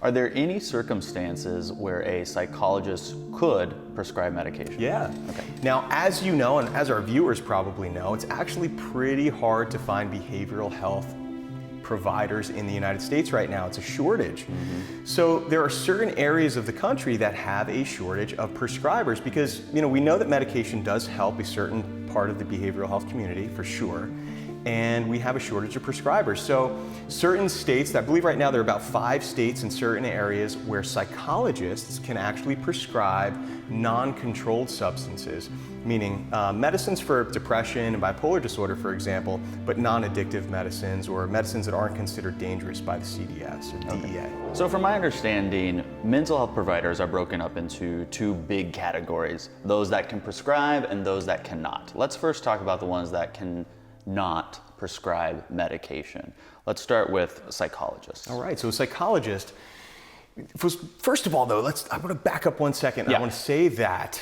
Are there any circumstances where a psychologist could prescribe medication? Yeah. Okay. Now, as you know, and as our viewers probably know, it's actually pretty hard to find behavioral health providers in the United States right now. It's a shortage. So there are certain areas of the country that have a shortage of prescribers because, we know that medication does help a certain part of the behavioral health community for sure. And we have a shortage of prescribers. So certain states, I believe right now there are about 5 states in certain areas where psychologists can actually prescribe non-controlled substances, meaning medicines for depression and bipolar disorder, for example, but non-addictive medicines or medicines that aren't considered dangerous by the CDS or DEA. So from my understanding, mental health providers are broken up into 2 big categories, those that can prescribe and those that cannot. Let's first talk about the ones that can not prescribe medication. Let's start with psychologists. All right, so a psychologist, first of all though, I want to back up 1 second. Yeah. I want to say that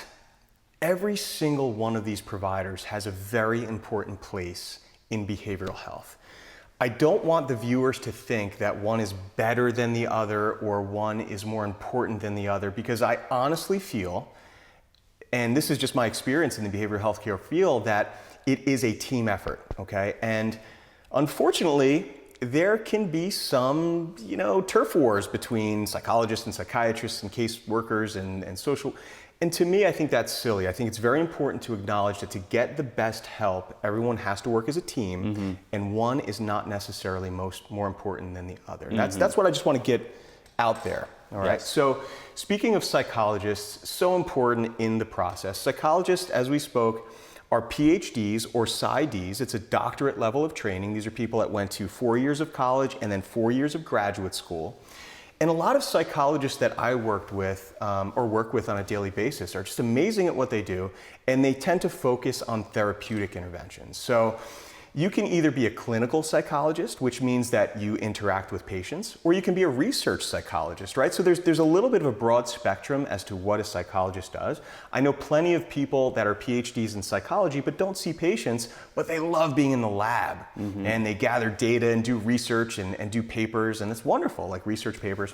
every single one of these providers has a very important place in behavioral health. I don't want the viewers to think that one is better than the other or one is more important than the other, because I honestly feel, and this is just my experience in the behavioral health care field, that it is a team effort, okay? And unfortunately, there can be some, turf wars between psychologists and psychiatrists and case workers and social. And to me, I think that's silly. I think it's very important to acknowledge that to get the best help, everyone has to work as a team, and one is not necessarily more important than the other. That's what I just want to get out there. All right. Yes. So speaking of psychologists, so important in the process. Psychologists, as we spoke, are PhDs or PsyDs. It's a doctorate level of training. These are people that went to 4 years of college and then 4 years of graduate school. And a lot of psychologists that I worked with or work with on a daily basis are just amazing at what they do, and they tend to focus on therapeutic interventions. So you can either be a clinical psychologist, which means that you interact with patients, or you can be a research psychologist, right? So there's a little bit of a broad spectrum as to what a psychologist does. I know plenty of people that are PhDs in psychology but don't see patients, but they love being in the lab, and they gather data and do research and do papers, and it's wonderful, like research papers.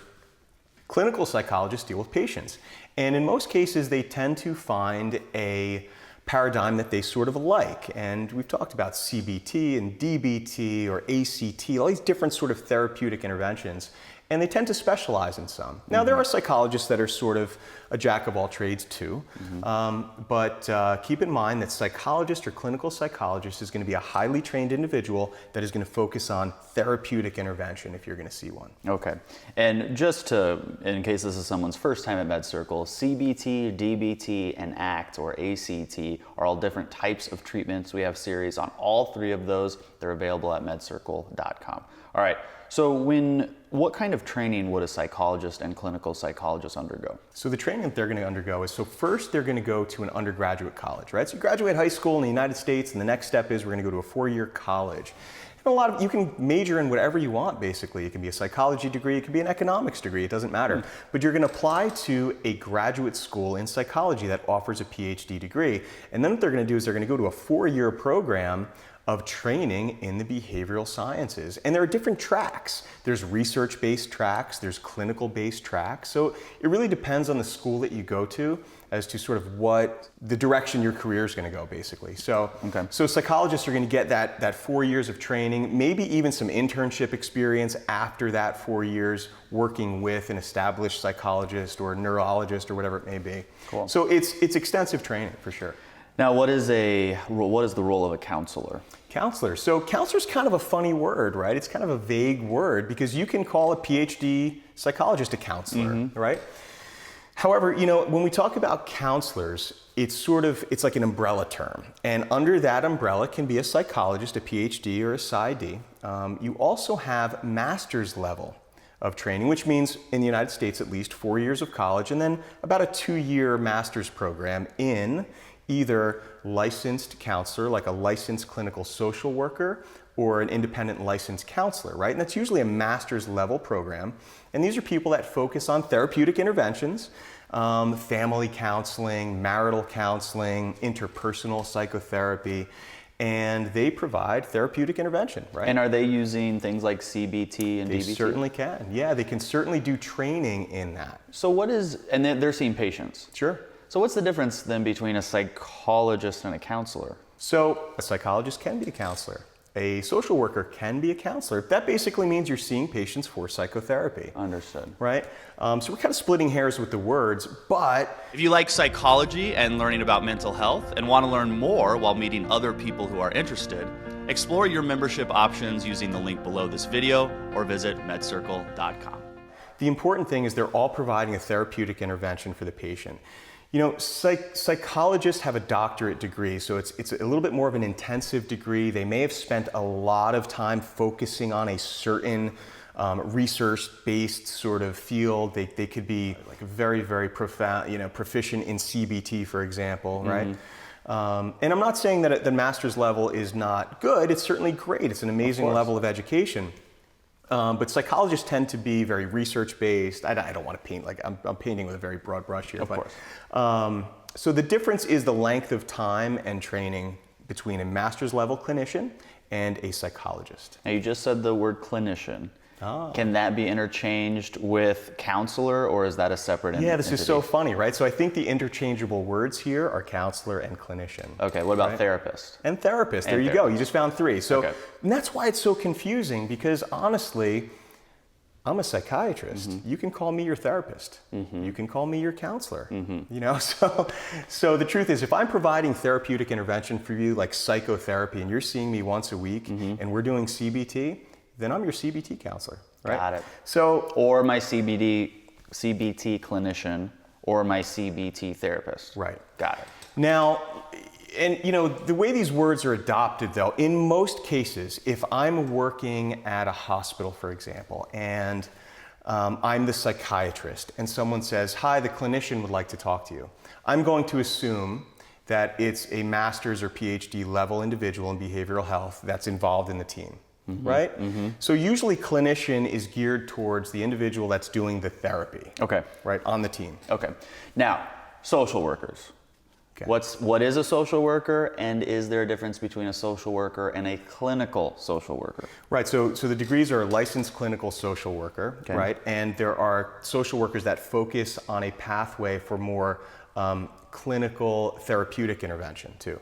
Clinical psychologists deal with patients, and in most cases they tend to find a paradigm that they sort of like. And we've talked about CBT and DBT or ACT, all these different sort of therapeutic interventions, and they tend to specialize in some. Now, there are psychologists that are sort of a jack of all trades too, but keep in mind that psychologist or clinical psychologist is going to be a highly trained individual that is going to focus on therapeutic intervention if you're going to see one. Okay. And just to, in case this is someone's first time at MedCircle, CBT, DBT, and ACT or ACT are all different types of treatments. We have series on all 3 of those. They're available at medcircle.com. All right. So what kind of training would a psychologist and clinical psychologist undergo? So the training that they're going to undergo is, first they're going to go to an undergraduate college, right? So you graduate high school in the United States, and the next step is we're going to go to a 4-year college. And you can major in whatever you want, basically. It can be a psychology degree, it can be an economics degree, it doesn't matter. But you're going to apply to a graduate school in psychology that offers a PhD degree. And then what they're going to do is they're going to go to a 4-year program of training in the behavioral sciences. And there are different tracks. There's research-based tracks, there's clinical-based tracks. So it really depends on the school that you go to as to sort of what the direction your career is going to go, basically. So psychologists are going to get that 4 years of training, maybe even some internship experience after that 4 years working with an established psychologist or neurologist or whatever it may be. Cool. So it's extensive training for sure. Now, what is the role of a counselor? Counselor. So counselor's kind of a funny word, right? It's kind of a vague word because you can call a PhD psychologist a counselor, right? However, when we talk about counselors, it's like an umbrella term. And under that umbrella can be a psychologist, a PhD, or a PsyD. You also have master's level of training, which means in the United States at least 4 years of college and then about a 2-year master's program in either licensed counselor, like a licensed clinical social worker, or an independent licensed counselor, right? And that's usually a master's level program. And these are people that focus on therapeutic interventions, family counseling, marital counseling, interpersonal psychotherapy. and they provide therapeutic intervention, right? And are they using things like CBT and They DBT? certainly can. Yeah, they can certainly do training in that. So what is, and they're seeing patients. Sure. So what's the difference then between a psychologist and a counselor? So a psychologist can be a counselor. A social worker can be a counselor. That basically means you're seeing patients for psychotherapy. Understood. Right? So we're kind of splitting hairs with the words, but If you like psychology and learning about mental health and want to learn more while meeting other people who are interested, explore your membership options using the link below this video or visit medcircle.com. the important thing is they're all providing a therapeutic intervention for the patient. You know, psychologists have a doctorate degree, so it's a little bit more of an intensive degree. They may have spent a lot of time focusing on a certain research-based sort of field. They could be like very, very profound, proficient in CBT, for example, right? And I'm not saying that the master's level is not good. It's certainly great. It's an amazing level of education. But psychologists tend to be very research-based. I don't want to paint, like I'm painting with a very broad brush here. Of course. So the difference is the length of time and training between a master's level clinician and a psychologist. Now you just said the word clinician. Can that be interchanged with counselor, or is that a separate entity? Yeah, this is so funny, right? So I think the interchangeable words here are counselor and clinician. Okay, what about therapist? And therapist, there And you go. You just found three. So, Okay. and that's why it's so confusing, because honestly, I'm a psychiatrist. You can call me your therapist. You can call me your counselor. So the truth is, if I'm providing therapeutic intervention for you, like psychotherapy, and you're seeing me once a week, and we're doing CBT, then I'm your CBT counselor, right? Got it. So, Or my CBT clinician, or my CBT therapist. right. Got it. Now, and the way these words are adopted though, in most cases, if I'm working at a hospital, for example, and I'm the psychiatrist, and someone says, "Hi, the clinician would like to talk to you," I'm going to assume that it's a master's or PhD level individual in behavioral health that's involved in the team. Right? So usually clinician is geared towards the individual that's doing the therapy. Okay. Right, on the team. Okay. Now, social workers. Okay. What is a social worker, and is there a difference between a social worker and a clinical social worker? Right, so the degrees are licensed clinical social worker, Okay. right? And there are social workers that focus on a pathway for more clinical therapeutic intervention too.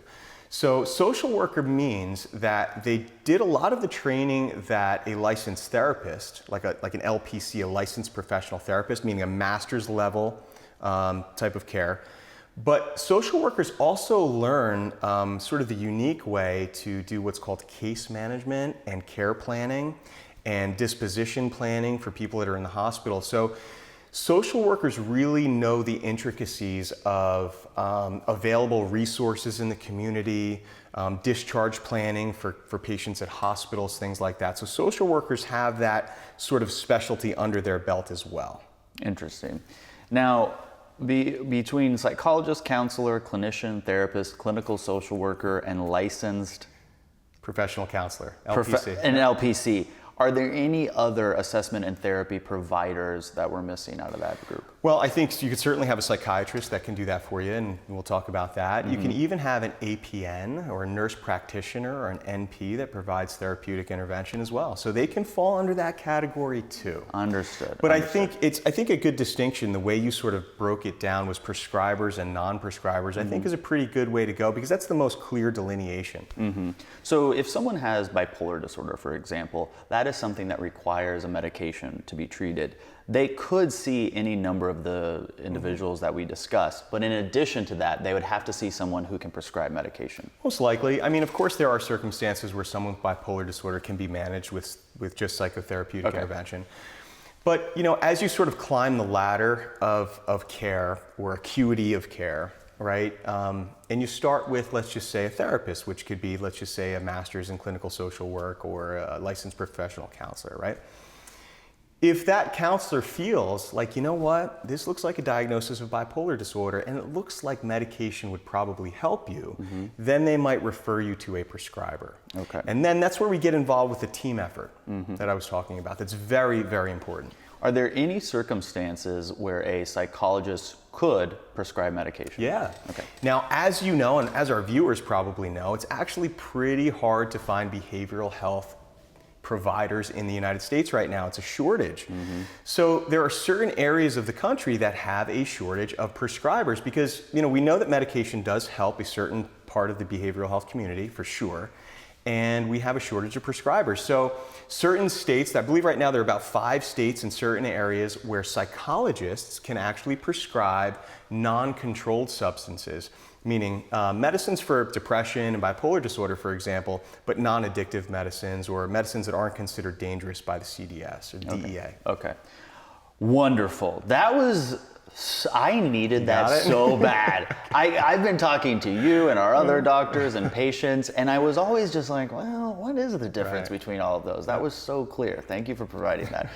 So social worker means that they did a lot of the training that a licensed therapist, like an LPC, a licensed professional therapist, meaning a master's level type of care. But social workers also learn sort of the unique way to do what's called case management and care planning and disposition planning for people that are in the hospital. So social workers really know the intricacies of available resources in the community, discharge planning for patients at hospitals, things like that. So social workers have that sort of specialty under their belt as well. Interesting. Now, between psychologist, counselor, clinician, therapist, clinical social worker, and licensed Professional counselor, LPC. and LPC, are there any other assessment and therapy providers that we're missing out of that group? Well, I think you could certainly have a psychiatrist that can do that for you, and we'll talk about that. You can even have an APN, or a nurse practitioner, or an NP that provides therapeutic intervention as well. So they can fall under that category too. Understood. But I think a good distinction, the way you sort of broke it down, was prescribers and non-prescribers, I think is a pretty good way to go, because that's the most clear delineation. So if someone has bipolar disorder, for example, that is something that requires a medication to be treated. They could see any number of the individuals that we discussed, but in addition to that, they would have to see someone who can prescribe medication. Most likely. I mean, of course, there are circumstances where someone with bipolar disorder can be managed with just psychotherapeutic intervention. But, as you sort of climb the ladder of care, or acuity of care, right? And you start with, let's just say, a therapist, which could be, let's just say, a master's in clinical social work or a licensed professional counselor, right? If that counselor feels like, you know what, this looks like a diagnosis of bipolar disorder and it looks like medication would probably help you, then they might refer you to a prescriber. Okay. And then that's where we get involved with the team effort that I was talking about. That's very, very important. Are there any circumstances where a psychologist could prescribe medication. Yeah. Okay. Now, as you know, and as our viewers probably know, it's actually pretty hard to find behavioral health providers in the United States right now. It's a shortage. So there are certain areas of the country that have a shortage of prescribers because, we know that medication does help a certain part of the behavioral health community for sure. And we have a shortage of prescribers. So certain states, I believe right now there are about 5 states in certain areas where psychologists can actually prescribe non-controlled substances, meaning medicines for depression and bipolar disorder, for example, but non-addictive medicines or medicines that aren't considered dangerous by the CDS or DEA. Okay. Wonderful. I needed that so bad. I've been talking to you and our other doctors and patients, and I was always just like, well, what is the difference between all of those? That was so clear. Thank you for providing that.